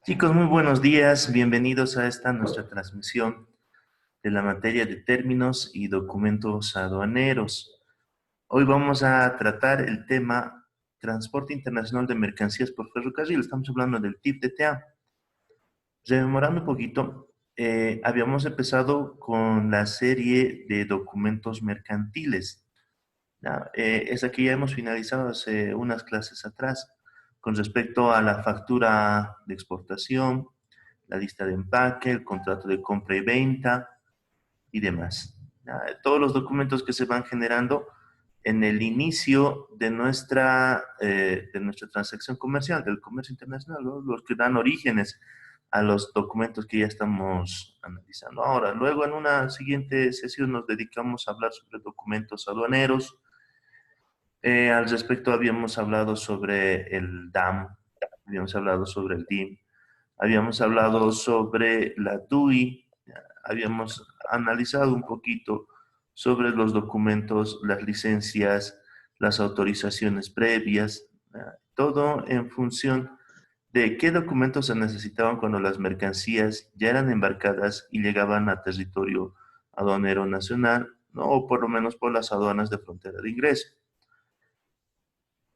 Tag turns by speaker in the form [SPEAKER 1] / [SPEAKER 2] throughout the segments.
[SPEAKER 1] Chicos, muy buenos días. Bienvenidos a esta nuestra transmisión de la materia de términos y documentos aduaneros. Hoy vamos a tratar el tema transporte internacional de mercancías por ferrocarril. Estamos hablando del TIP-DTA. Rememorando un poquito, habíamos empezado con la serie de documentos mercantiles. ¿Ya? Esa que ya hemos finalizado hace unas clases atrás con respecto a la factura de exportación, la lista de empaque, el contrato de compra y venta y demás. Todos los documentos que se van generando en el inicio de nuestra transacción comercial, del comercio internacional, ¿no? Los que dan orígenes a los documentos que ya estamos analizando ahora. Luego, en una siguiente sesión, nos dedicamos a hablar sobre documentos aduaneros. Al respecto, habíamos hablado sobre el DAM, habíamos hablado sobre el DIM, habíamos hablado sobre la DUI, habíamos analizado un poquito sobre los documentos, las licencias, las autorizaciones previas, todo en función de qué documentos se necesitaban cuando las mercancías ya eran embarcadas y llegaban a territorio aduanero nacional, ¿no? O por lo menos por las aduanas de frontera de ingreso.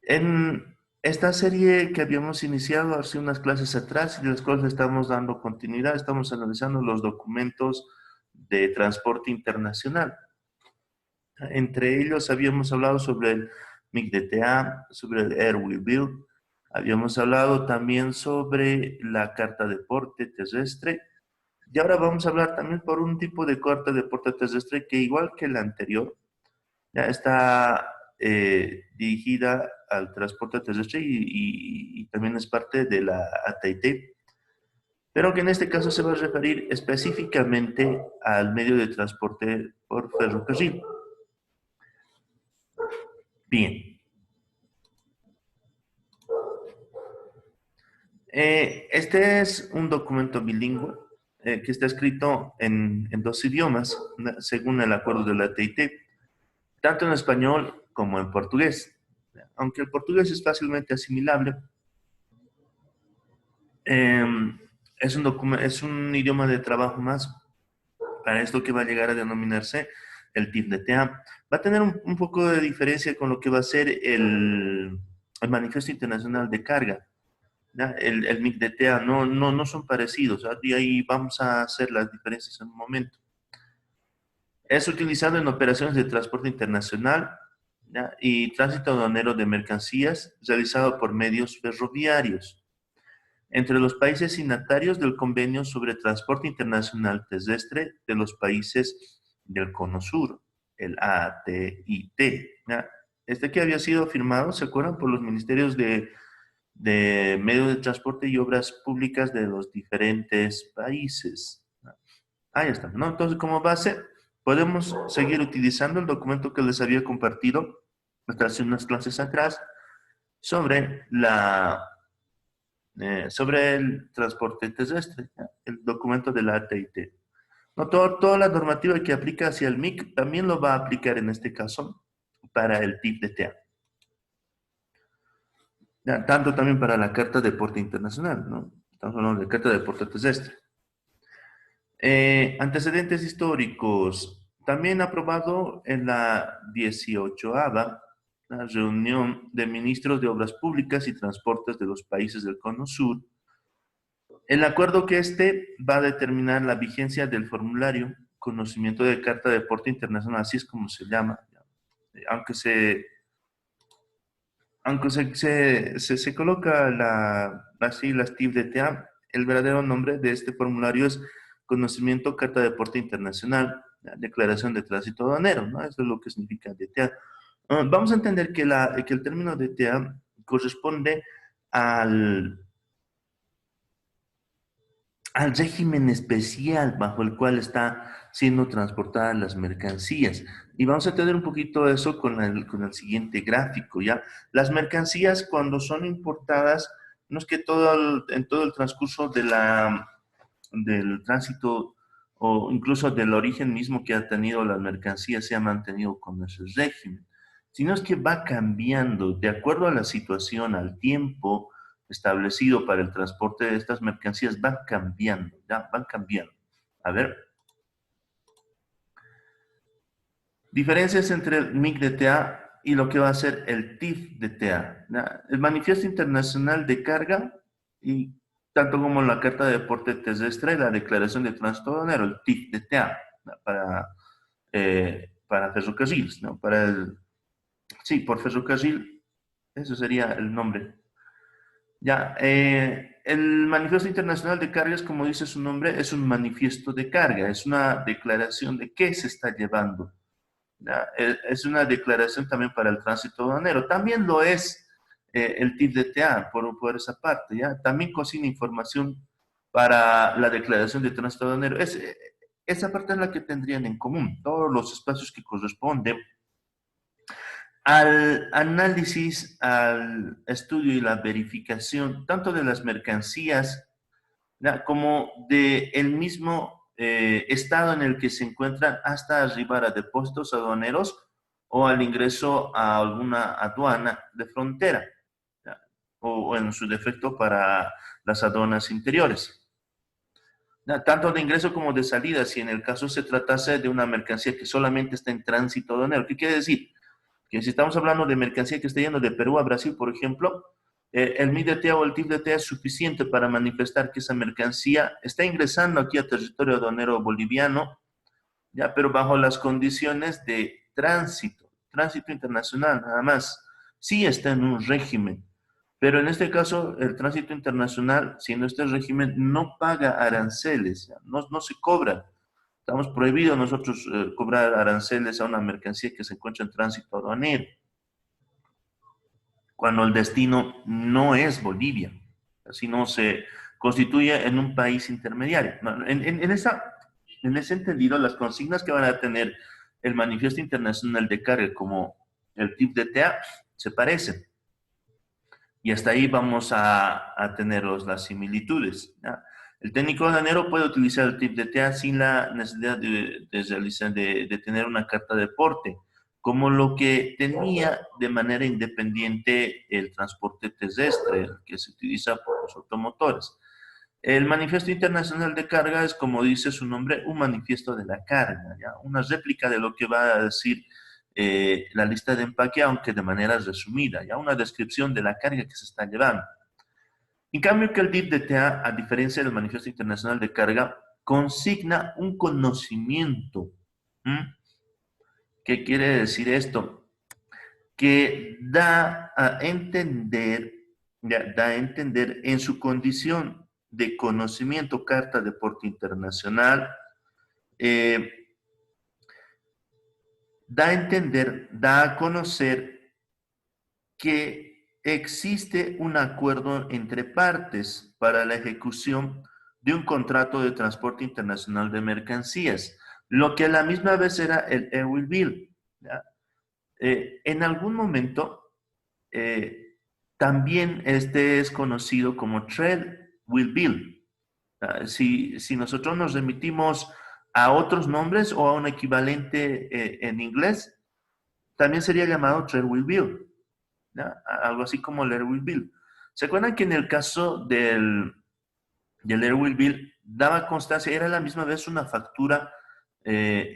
[SPEAKER 1] En esta serie que habíamos iniciado hace unas clases atrás y de las cuales estamos dando continuidad, estamos analizando los documentos de transporte internacional. Entre ellos habíamos hablado sobre el MIG-DTA, sobre el Air Will Build, habíamos hablado también sobre la carta de porte terrestre y ahora vamos a hablar también por un tipo de carta de porte terrestre que igual que la anterior, ya está dirigida al transporte terrestre y también es parte de la AT&T, pero que en este caso se va a referir específicamente al medio de transporte por ferrocarril. Bien, este es un documento bilingüe que está escrito en dos idiomas, según el acuerdo de la AT&T, tanto en español como en portugués. Aunque el portugués es fácilmente asimilable, eh, es un idioma de trabajo más para esto que va a llegar a denominarse el TIF-DTA. Va a tener un poco de diferencia con lo que va a ser el Manifiesto Internacional de Carga. ¿Ya? El MIG-DTA no son parecidos, ¿ya? Y ahí vamos a hacer las diferencias en un momento. Es utilizado en operaciones de transporte internacional, ¿ya? Y tránsito aduanero de mercancías realizado por medios ferroviarios entre los países signatarios del Convenio sobre Transporte Internacional Terrestre de los países del Cono Sur, el ATIT. ¿Ya? Este que había sido firmado, ¿se acuerdan? Por los ministerios de Medios de Transporte y Obras Públicas de los diferentes países. Ahí está, ¿no? Entonces, como base, podemos seguir utilizando el documento que les había compartido hasta hace unas clases atrás sobre sobre el transporte terrestre, ¿ya? El documento de la AT&T. No, toda la normativa que aplica hacia el MIC también lo va a aplicar en este caso para el TIP-DTA. Tanto también para la Carta de Porte Internacional, ¿no? Estamos hablando de Carta de Porte Terrestre. Antecedentes históricos. También aprobado en la 18ª la reunión de ministros de Obras Públicas y Transportes de los países del Cono Sur. El acuerdo que este va a determinar la vigencia del formulario conocimiento de Carta de Porte Internacional, así es como se llama, aunque se coloca las siglas TIF-DTA, el verdadero nombre de este formulario es Conocimiento Carta de Porte Internacional, Declaración de Tránsito Aduanero, ¿no? Eso es lo que significa DTA. Vamos a entender que el término DTA corresponde al al régimen especial bajo el cual está siendo transportadas las mercancías. Y vamos a tener un poquito de eso con el siguiente gráfico, ¿ya? Las mercancías cuando son importadas, no es que en todo el transcurso del tránsito o incluso del origen mismo que ha tenido las mercancías se ha mantenido con ese régimen, sino es que va cambiando de acuerdo a la situación, al tiempo, establecido para el transporte de estas mercancías van cambiando, ya van cambiando. A ver. Diferencias entre el MIG-DTA y lo que va a ser el TIF-DTA. El Manifiesto Internacional de Carga, y tanto como la Carta de Deporte Terrestre, la Declaración de Tránsito Aduanero, el TIF-DTA, para ferrocarriles, ¿no? Sí, por ferrocarril, eso sería el nombre. Ya, el Manifiesto Internacional de Cargas, como dice su nombre, es un manifiesto de carga, es una declaración de qué se está llevando. ¿Ya? Es una declaración también para el tránsito aduanero. También lo es el TIF-DTA, por esa parte, ¿ya? También consigna información para la declaración de tránsito aduanero. Esa parte es la que tendrían en común, todos los espacios que corresponden al análisis, al estudio y la verificación, tanto de las mercancías, ¿ya? Como del mismo estado en el que se encuentran hasta arribar a depósitos aduaneros o al ingreso a alguna aduana de frontera, ¿ya? O en su defecto para las aduanas interiores. ¿Ya? Tanto de ingreso como de salida, si en el caso se tratase de una mercancía que solamente está en tránsito aduanero. ¿Qué quiere decir? Que si estamos hablando de mercancía que está yendo de Perú a Brasil, por ejemplo, el MIG-DTA o el TIF-DTA es suficiente para manifestar que esa mercancía está ingresando aquí a territorio aduanero boliviano, ya, pero bajo las condiciones de tránsito internacional, nada más. Sí está en un régimen, pero en este caso el tránsito internacional, siendo este régimen, no paga aranceles, no se cobra. Estamos prohibidos nosotros cobrar aranceles a una mercancía que se encuentra en tránsito aduanero, cuando el destino no es Bolivia, sino se constituye en un país intermediario. En ese entendido, las consignas que van a tener el Manifiesto Internacional de Carga como el TIF-DTA se parecen. Y hasta ahí vamos a tener las similitudes, ¿ya? El técnico aduanero puede utilizar el TIF-DTA sin la necesidad de tener una carta de porte, como lo que tenía de manera independiente el transporte terrestre, el que se utiliza por los automotores. El Manifiesto Internacional de Carga es, como dice su nombre, un manifiesto de la carga, ¿ya? Una réplica de lo que va a decir la lista de empaque, aunque de manera resumida, ya una descripción de la carga que se está llevando. En cambio, que el TIF-DTA, a diferencia del Manifiesto Internacional de Carga, consigna un conocimiento. ¿Qué quiere decir esto? Que da a entender en su condición de conocimiento, carta de porte internacional, da a entender, da a conocer que existe un acuerdo entre partes para la ejecución de un contrato de transporte internacional de mercancías, lo que a la misma vez era el Airwheel Bill, ¿ya? En algún momento, también este es conocido como Tread Wheel Bill. Si nosotros nos remitimos a otros nombres o a un equivalente en inglés, también sería llamado Tread Wheel Bill, ¿ya? Algo así como el Airwheel Bill. ¿Se acuerdan que en el caso del Airwheel Bill daba constancia, era a la misma vez una factura,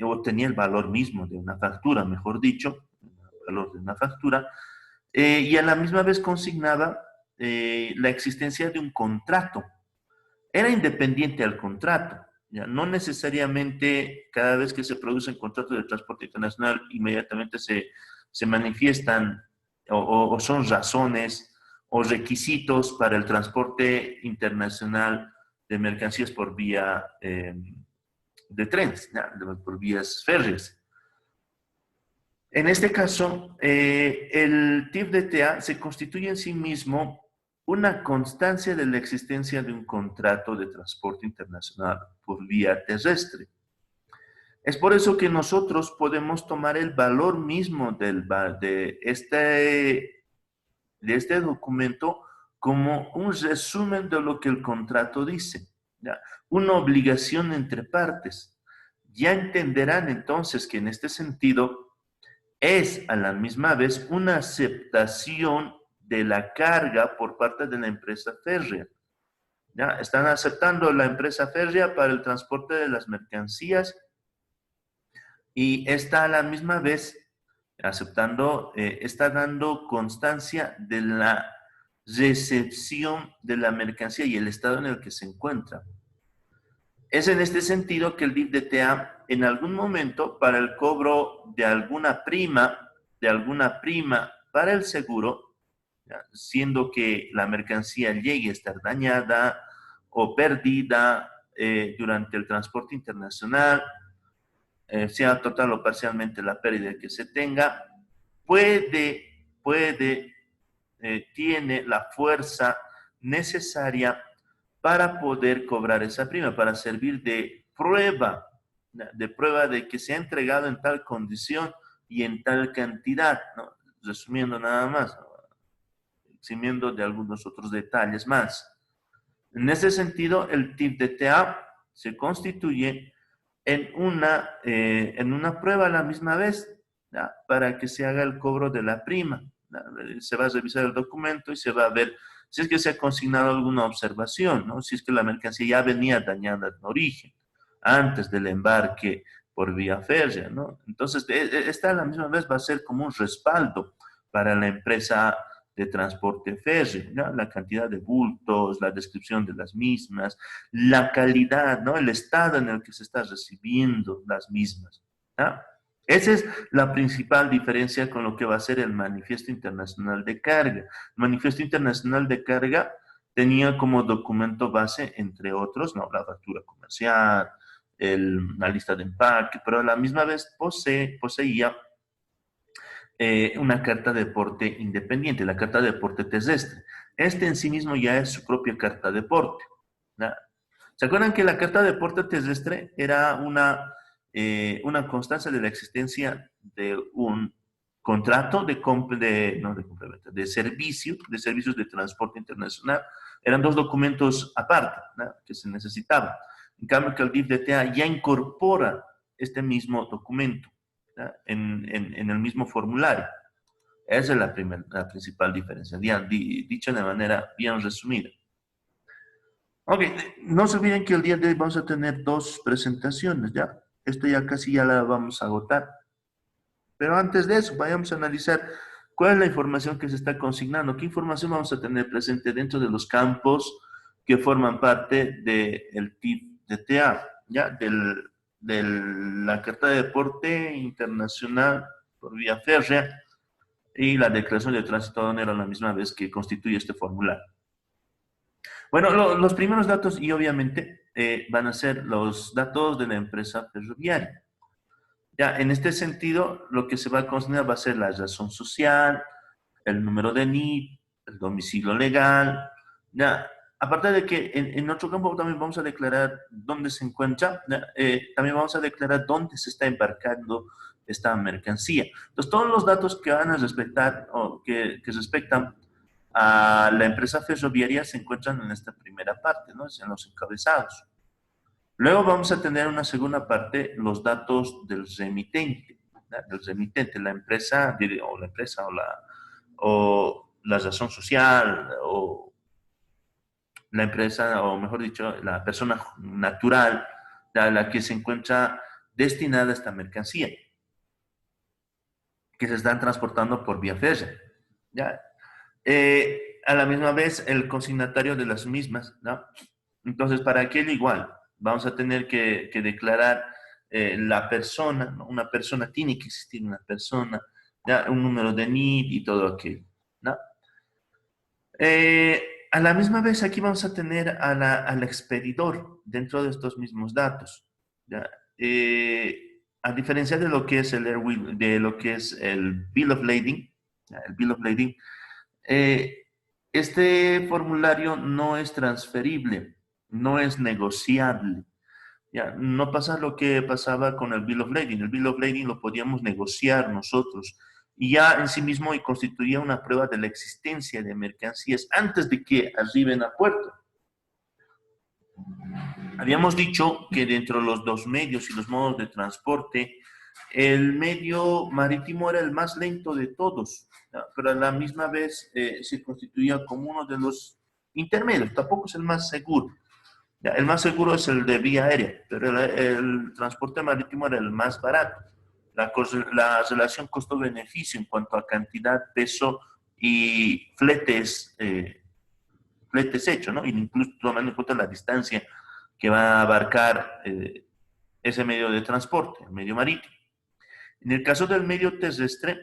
[SPEAKER 1] o tenía el valor mismo de una factura, mejor dicho, el valor de una factura, y a la misma vez consignaba la existencia de un contrato. Era independiente al contrato, ¿ya? No necesariamente cada vez que se produce un contrato de transporte internacional inmediatamente se manifiestan o son razones o requisitos para el transporte internacional de mercancías por vía de trenes, ¿ya? Por vías férreas. En este caso, el TIF-DTA se constituye en sí mismo una constancia de la existencia de un contrato de transporte internacional por vía terrestre. Es por eso que nosotros podemos tomar el valor mismo de este documento como un resumen de lo que el contrato dice, ¿ya? Una obligación entre partes. Ya entenderán entonces que en este sentido es a la misma vez una aceptación de la carga por parte de la empresa férrea. ¿Ya? Están aceptando la empresa férrea para el transporte de las mercancías y está a la misma vez aceptando, está dando constancia de la recepción de la mercancía y el estado en el que se encuentra. Es en este sentido que el DIF-DTA en algún momento para el cobro de alguna prima para el seguro, ¿ya? Siendo que la mercancía llegue a estar dañada o perdida durante el transporte internacional, sea total o parcialmente la pérdida que se tenga, tiene la fuerza necesaria para poder cobrar esa prima, para servir de prueba de que se ha entregado en tal condición y en tal cantidad, ¿no? Resumiendo nada más, ¿no? Eximiendo de algunos otros detalles más. En ese sentido, el DIF-DTA se constituye en una prueba a la misma vez, ¿ya? Para que se haga el cobro de la prima, ¿ya? Se va a revisar el documento y se va a ver si es que se ha consignado alguna observación, ¿no? Si es que la mercancía ya venía dañada en origen, antes del embarque por vía férrea, ¿no? Entonces, esta a la misma vez va a ser como un respaldo para la empresa de transporte férreo, ¿no? La cantidad de bultos, la descripción de las mismas, la calidad, ¿no? El estado en el que se está recibiendo las mismas, ¿no? Esa es la principal diferencia con lo que va a ser el Manifiesto Internacional de Carga. El Manifiesto Internacional de Carga tenía como documento base, entre otros, ¿no? La factura comercial, la lista de empaque, pero a la misma vez poseía una carta de porte independiente, la carta de porte terrestre. Este en sí mismo ya es su propia carta de porte, ¿no? ¿Se acuerdan que la carta de porte terrestre era una constancia de la existencia de un contrato de servicios de transporte internacional? Eran dos documentos aparte, ¿no? Que se necesitaban. En cambio, que el DIF-DTA ya incorpora este mismo documento, ¿no? En el mismo formulario. Esa es la principal diferencia, dicho de manera bien resumida. Ok, no se olviden que el día de hoy vamos a tener dos presentaciones, ¿ya? Esto ya casi ya la vamos a agotar. Pero antes de eso, vayamos a analizar cuál es la información que se está consignando, qué información vamos a tener presente dentro de los campos que forman parte del DIF-DTA, ¿ya? De la Carta de Deporte Internacional por vía férrea y la Declaración de Tránsito Aduanero a la misma vez que constituye este formulario. Bueno, los primeros datos y obviamente van a ser los datos de la empresa ferroviaria. Ya, en este sentido, lo que se va a considerar va a ser la razón social, el número de NIP, el domicilio legal. Ya, aparte de que en otro campo también vamos a declarar dónde se encuentra, también vamos a declarar dónde se está embarcando esta mercancía. Entonces, todos los datos que van a respetar o que respectan a la empresa ferroviaria se encuentran en esta primera parte, ¿no? En los encabezados. Luego vamos a tener una segunda parte, los datos del remitente, ¿no? Del remitente, la empresa o la razón social o la empresa, o mejor dicho, la persona natural a la que se encuentra destinada esta mercancía, que se están transportando por vía férrea, ¿ya? A la misma vez, el consignatario de las mismas, ¿no? Entonces, para aquello igual, vamos a tener que declarar la persona, ¿no? Una persona, tiene que existir una persona, ¿ya? Un número de NID y todo aquello, ¿no? A la misma vez, aquí vamos a tener al expedidor dentro de estos mismos datos, ¿ya? A diferencia de lo que es el Bill of Lading, ¿ya? El Bill of Lading, este formulario no es transferible, no es negociable. Ya, no pasa lo que pasaba con el Bill of Lading. El Bill of Lading lo podíamos negociar nosotros y ya en sí mismo y constituía una prueba de la existencia de mercancías antes de que arriben a puerto. Habíamos dicho que dentro de los dos medios y los modos de transporte el medio marítimo era el más lento de todos, ¿no? Pero a la misma vez se constituía como uno de los intermedios, tampoco es el más seguro. Ya, el más seguro es el de vía aérea, pero el transporte marítimo era el más barato. La relación costo-beneficio en cuanto a cantidad, peso y fletes hechos, ¿no? Y incluso tomando en cuenta la distancia que va a abarcar ese medio de transporte, el medio marítimo. En el caso del medio terrestre,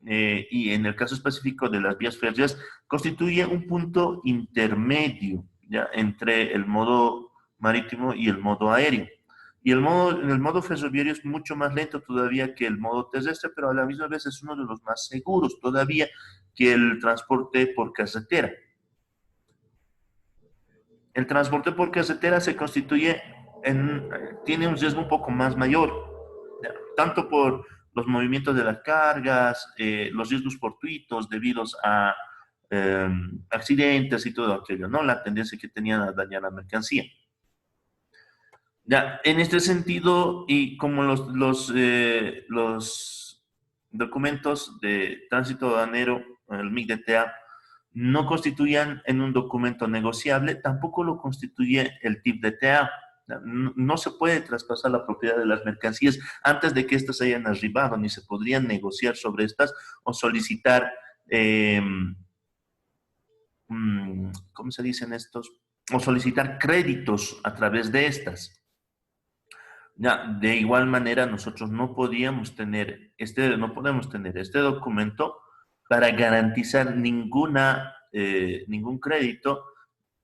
[SPEAKER 1] y en el caso específico de las vías férreas, constituye un punto intermedio, ¿ya? Entre el modo marítimo y el modo aéreo. Y en el modo ferroviario es mucho más lento todavía que el modo terrestre, pero a la misma vez es uno de los más seguros todavía que el transporte por carretera. El transporte por carretera se constituye tiene un riesgo un poco más mayor, ¿ya? Tanto por los movimientos de las cargas, los riesgos fortuitos debidos a eh, accidentes y todo aquello, ¿no? La tendencia que tenían a dañar la mercancía. Ya, en este sentido, y como los documentos de tránsito aduanero, el MIG-DTA, no constituían en un documento negociable, tampoco lo constituye el TIP-DTA. No, no se puede traspasar la propiedad de las mercancías antes de que éstas hayan arribado, ni se podrían negociar sobre estas o solicitar, eh, ¿cómo se dicen estos? O solicitar créditos a través de estas. Ya, de igual manera, nosotros no podemos tener este documento para garantizar ningún crédito,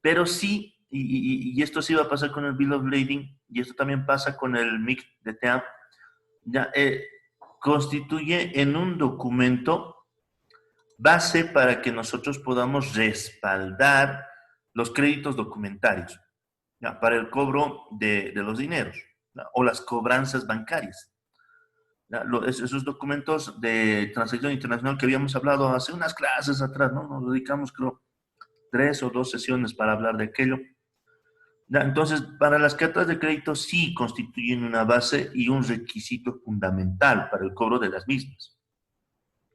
[SPEAKER 1] pero sí, y esto sí va a pasar con el Bill of Lading, y esto también pasa con el MIC de TEAM, ya, constituye en un documento base para que nosotros podamos respaldar los créditos documentarios, ¿ya? Para el cobro de los dineros, ¿ya? O las cobranzas bancarias. ¿Ya? Esos documentos de transacción internacional que habíamos hablado hace unas clases atrás, ¿no? Nos dedicamos, creo, 3 o 2 sesiones para hablar de aquello. ¿Ya? Entonces, para las cartas de crédito sí constituyen una base y un requisito fundamental para el cobro de las mismas.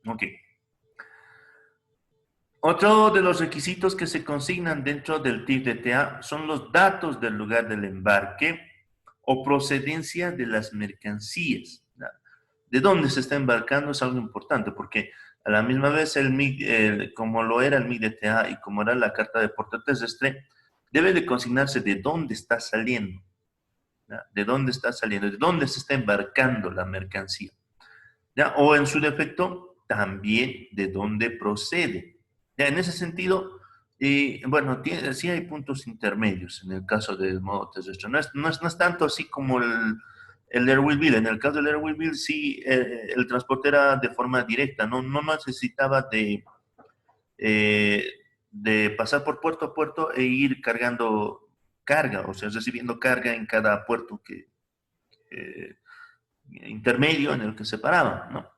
[SPEAKER 1] Ok. Otro de los requisitos que se consignan dentro del TIF-DTA son los datos del lugar del embarque o procedencia de las mercancías. De dónde se está embarcando es algo importante, porque a la misma vez como lo era el MIG-DTA y como era la carta de porte terrestre, debe de consignarse de dónde está saliendo, ¿ya? De dónde está saliendo, de dónde se está embarcando la mercancía, ¿ya? O en su defecto, también de dónde procede. Ya, en ese sentido, bueno, sí hay puntos intermedios en el caso del modo terrestre. No es tanto así como el Air Will Bill. En el caso del Air Will Bill, sí, el transporte era de forma directa, no necesitaba eh, de pasar por puerto a puerto e ir cargando carga, o sea, recibiendo carga en cada puerto eh, intermedio en el que se paraba, ¿no?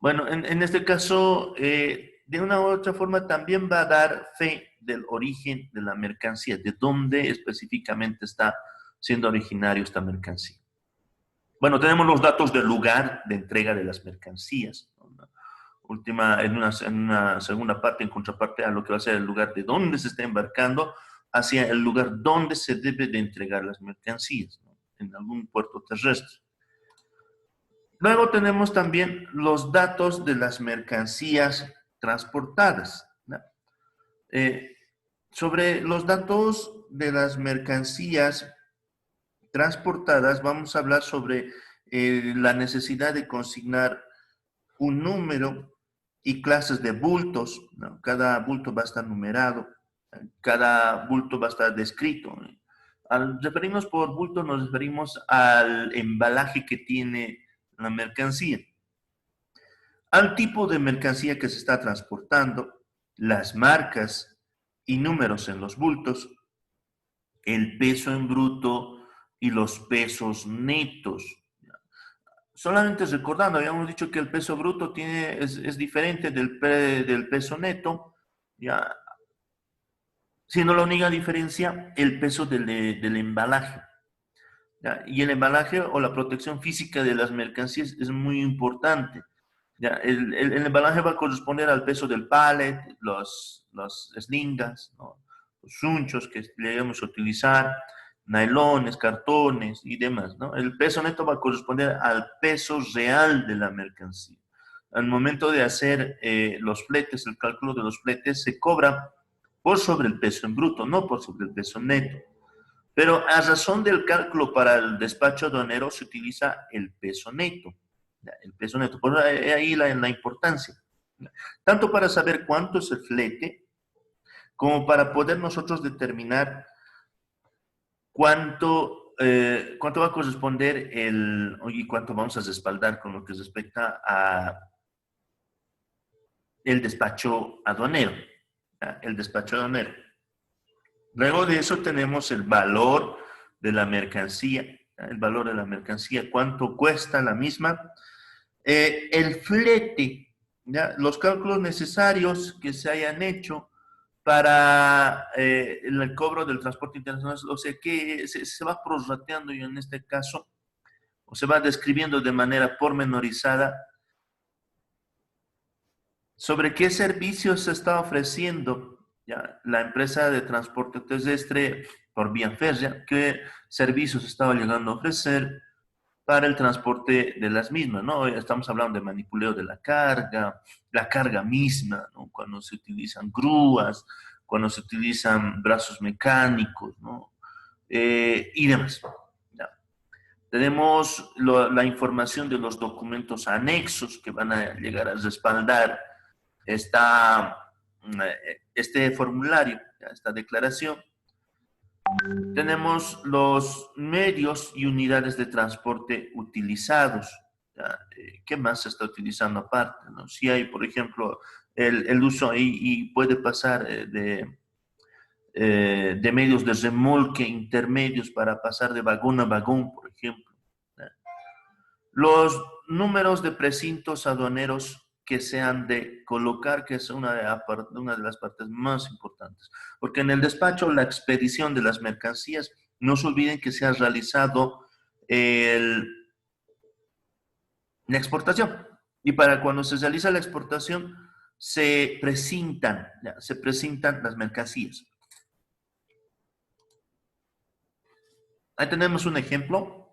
[SPEAKER 1] Bueno, en este caso, de una u otra forma, también va a dar fe del origen de la mercancía, de dónde específicamente está siendo originario esta mercancía. Bueno, tenemos los datos del lugar de entrega de las mercancías, ¿no? En una segunda parte, en contraparte a lo que va a ser el lugar de dónde se está embarcando, hacia el lugar donde se debe de entregar las mercancías, ¿no? En algún puerto terrestre. Luego tenemos también los datos de las mercancías transportadas, ¿no? Eh, Sobre los datos de las mercancías transportadas, vamos a hablar sobre la necesidad de consignar un número y clases de bultos, ¿no? Cada bulto va a estar numerado, cada bulto va a estar descrito. Al referirnos por bulto nos referimos al embalaje que tiene la mercancía, al tipo de mercancía que se está transportando, las marcas y números en los bultos, el peso en bruto y los pesos netos. Solamente recordando, habíamos dicho que el peso bruto es diferente del peso neto, ya, siendo la única diferencia el peso del embalaje. ¿ya? Y el embalaje o la protección física de las mercancías es muy importante. ¿Ya? El embalaje va a corresponder al peso del pallet, los slingas, ¿no? Los sunchos que debemos utilizar, nylones, cartones y demás, ¿no? El peso neto va a corresponder al peso real de la mercancía. Al momento de hacer los fletes, el cálculo de los fletes se cobra por sobre el peso en bruto, no por sobre el peso neto. Pero a razón del cálculo para el despacho aduanero se utiliza el peso neto. El peso neto. Por ahí la importancia. Tanto para saber cuánto es el flete, como para poder nosotros determinar cuánto va a corresponder y cuánto vamos a respaldar con lo que respecta a el despacho aduanero. El despacho aduanero. Luego de eso tenemos el valor de la mercancía, el valor de la mercancía, cuánto cuesta la misma. El flete, ¿ya? Los cálculos necesarios que se hayan hecho para el cobro del transporte internacional, o sea, que se va prorrateando y en este caso, o se va describiendo de manera pormenorizada sobre qué servicios se está ofreciendo, ¿ya? La empresa de transporte terrestre por vía férrea, qué servicios estaba llegando a ofrecer para el transporte de las mismas, ¿no? Estamos hablando de manipuleo de la carga misma, ¿no? Cuando se utilizan grúas, cuando se utilizan brazos mecánicos, ¿no? Y demás. ¿Ya? Tenemos la información de los documentos anexos que van a llegar a respaldar este formulario, esta declaración. Tenemos los medios y unidades de transporte utilizados. ¿Qué más se está utilizando aparte? ¿No? Si hay, por ejemplo, el uso ahí y puede pasar de medios de remolque intermedios para pasar de vagón a vagón, por ejemplo. ¿Ya? Los números de precintos aduaneros que se han de colocar, que es una de las partes más importantes. Porque en el despacho, la expedición de las mercancías, no se olviden que se ha realizado la exportación. Y para cuando se realiza la exportación, se precintan las mercancías. Ahí tenemos un ejemplo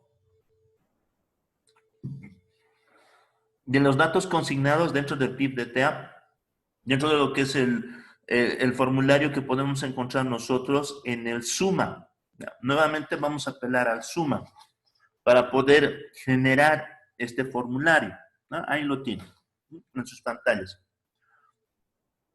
[SPEAKER 1] de los datos consignados dentro del PIB-DTA, dentro de lo que es el formulario que podemos encontrar nosotros en el SUMA. Nuevamente vamos a apelar al SUMA para poder generar este formulario. ¿No? Ahí lo tienen, en sus pantallas.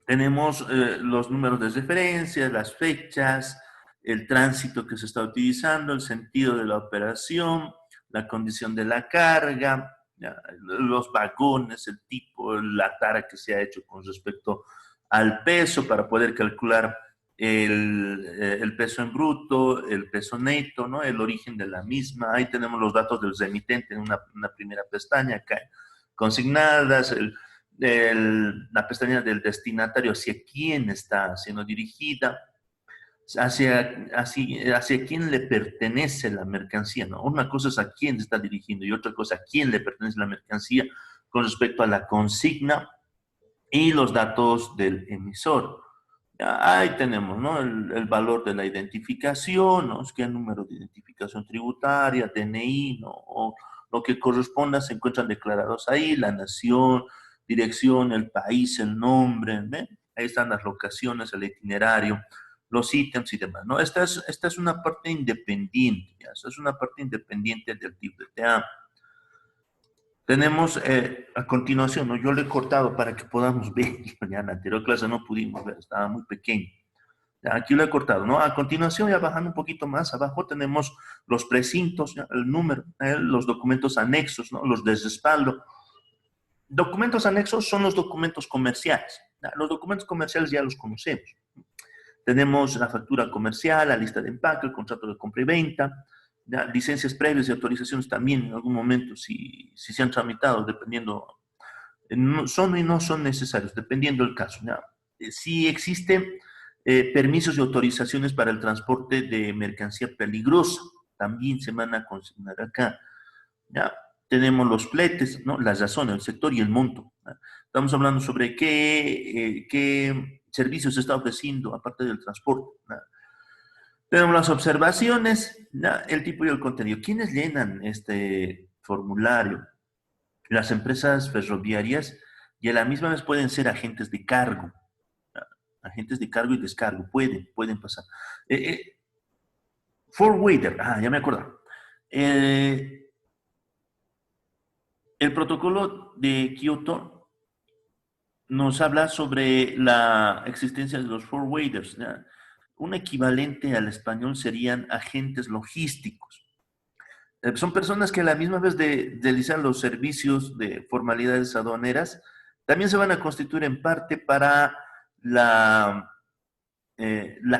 [SPEAKER 1] Tenemos los números de referencia, las fechas, el tránsito que se está utilizando, el sentido de la operación, la condición de la carga, ¿ya? Los vagones, el tipo, la tara que se ha hecho con respecto al peso para poder calcular el peso en bruto, el peso neto, ¿no? El origen de la misma. Ahí tenemos los datos del remitente en una primera pestaña, acá consignadas, la pestaña del destinatario, hacia quién está siendo dirigida, hacia quién le pertenece la mercancía, ¿no? Una cosa es a quién se está dirigiendo y otra cosa a quién le pertenece la mercancía con respecto a la consigna y los datos del emisor. Ahí tenemos, ¿no? El valor de la identificación, ¿no? ¿Qué número de identificación tributaria, DNI, ¿no? O lo que corresponda se encuentran declarados ahí, la nación, dirección, el país, el nombre, ¿ven? Ahí están las locaciones, el itinerario, los ítems y demás, ¿no? Esta es una parte independiente, ¿ya? Esta es una parte independiente del PIB-DTA. Tenemos a continuación, ¿no? Yo lo he cortado para que podamos ver, ya en la anterior clase no pudimos ver, estaba muy pequeño. Ya, aquí lo he cortado, ¿no? A continuación, ya bajando un poquito más abajo, tenemos los precintos, ¿ya? El número, los documentos anexos, ¿no? Los de respaldo. Documentos anexos son los documentos comerciales. ¿Ya? Los documentos comerciales ya los conocemos. Tenemos la factura comercial, la lista de empaque, el contrato de compra y venta, ¿ya? Licencias previas y autorizaciones también en algún momento, si se han tramitado, dependiendo, son y no son necesarios, dependiendo del caso. ¿Ya? Si existen permisos y autorizaciones para el transporte de mercancía peligrosa, también se van a consignar acá. ¿Ya? Tenemos los fletes, ¿no? La razón, el sector y el monto. ¿Ya? Estamos hablando sobre qué servicios se está ofreciendo aparte del transporte. ¿Ya? Tenemos las observaciones, ¿ya? El tipo y el contenido. ¿Quiénes llenan este formulario? Las empresas ferroviarias y a la misma vez pueden ser agentes de cargo. ¿Ya? Agentes de cargo y descargo. Pueden pasar. Forwarder, ya me acuerdo. El protocolo de Kioto nos habla sobre la existencia de los forwarders, ¿ya? Un equivalente al español serían agentes logísticos. Son personas que a la misma vez de realizar los servicios de formalidades aduaneras, también se van a constituir en parte para la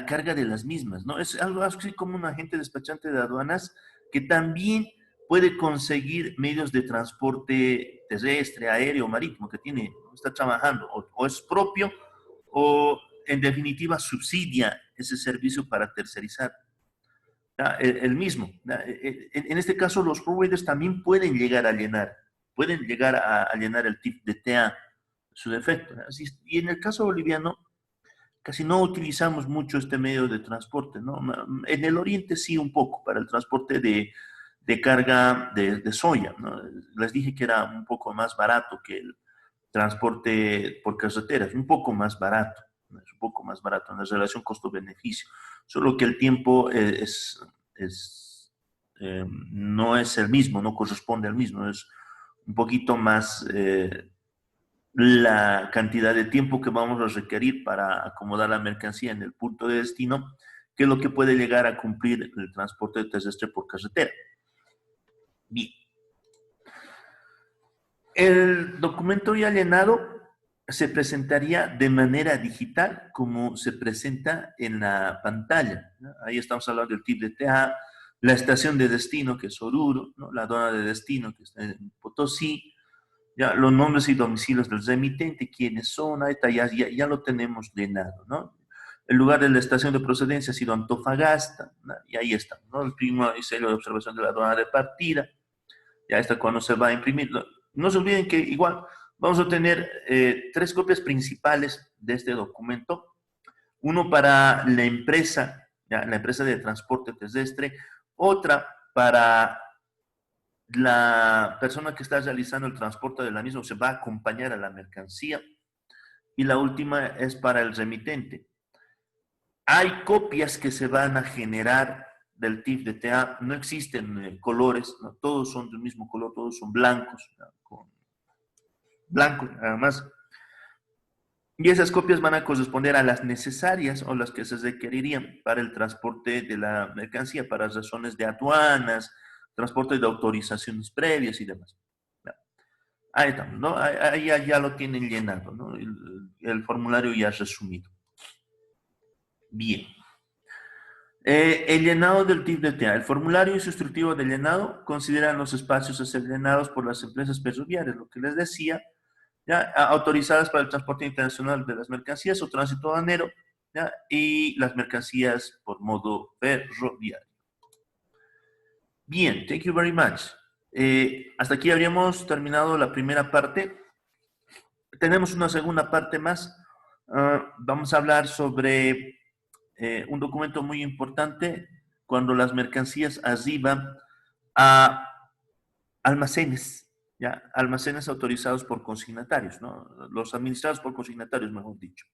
[SPEAKER 1] carga de las mismas, ¿no? Es algo así como un agente despachante de aduanas que también puede conseguir medios de transporte terrestre, aéreo, marítimo, que tiene, está trabajando, o es propio, o en definitiva subsidia ese servicio para tercerizar. El mismo. En este caso, los providers también pueden llegar a llenar el tip de TA, su defecto. Así, y en el caso boliviano, casi no utilizamos mucho este medio de transporte, ¿no? En el oriente sí un poco, para el transporte de carga de soya, ¿no? Les dije que era un poco más barato que el transporte por carretera, es un poco más barato, ¿no? Es un poco más barato en la relación costo-beneficio, solo que el tiempo no es el mismo, no corresponde al mismo, es un poquito más la cantidad de tiempo que vamos a requerir para acomodar la mercancía en el punto de destino, que es lo que puede llegar a cumplir el transporte terrestre por carretera. Bien. El documento ya llenado se presentaría de manera digital como se presenta en la pantalla, ¿no? Ahí estamos hablando del tip de TA, la estación de destino, que es Oruro, ¿no? La aduana de destino, que está en Potosí, ya los nombres y domicilios del remitente, quiénes son, ahí está, ya lo tenemos llenado, ¿no? El lugar de la estación de procedencia ha sido Antofagasta, ¿no? Y ahí está, ¿no? El primo y sello de observación de la aduana de partida, ya está cuando se va a imprimir. No se olviden que igual vamos a tener 3 copias principales de este documento. Uno para la empresa, ¿ya? La empresa de transporte terrestre, otra para la persona que está realizando el transporte de la misma, o se va a acompañar a la mercancía, y la última es para el remitente. Hay copias que se van a generar del TIF de TA, no existen colores, ¿no? Todos son del mismo color, todos son blancos, ¿no? Con blancos nada más. Y esas copias van a corresponder a las necesarias o las que se requerirían para el transporte de la mercancía, para razones de aduanas, transporte de autorizaciones previas y demás. Ahí estamos, ¿no? Ahí ya lo tienen llenado, ¿no? El formulario ya resumido. Bien. El llenado del TIF de TA. El formulario y su instructivo de llenado consideran los espacios a ser llenados por las empresas ferroviarias, lo que les decía, ¿ya? Autorizadas para el transporte internacional de las mercancías o tránsito aduanero, ¿ya? Y las mercancías por modo ferroviario. Bien, thank you very much. Hasta aquí habríamos terminado la primera parte. Tenemos una segunda parte más. Vamos a hablar sobre un documento muy importante cuando las mercancías arriban a almacenes, ¿ya? Almacenes autorizados por consignatarios, ¿no? Los administrados por consignatarios, mejor dicho.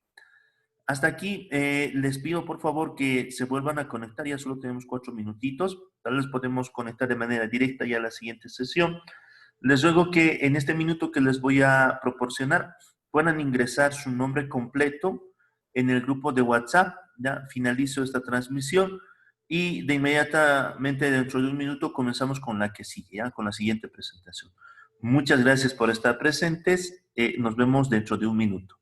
[SPEAKER 1] Hasta aquí les pido por favor que se vuelvan a conectar, ya solo tenemos 4 minutitos, tal vez podemos conectar de manera directa ya a la siguiente sesión. Les ruego que en este minuto que les voy a proporcionar puedan ingresar su nombre completo en el grupo de WhatsApp. Ya finalizo esta transmisión y de inmediatamente dentro de un minuto comenzamos con la que sigue, ¿ya? Con la siguiente presentación. Muchas gracias por estar presentes. Nos vemos dentro de un minuto.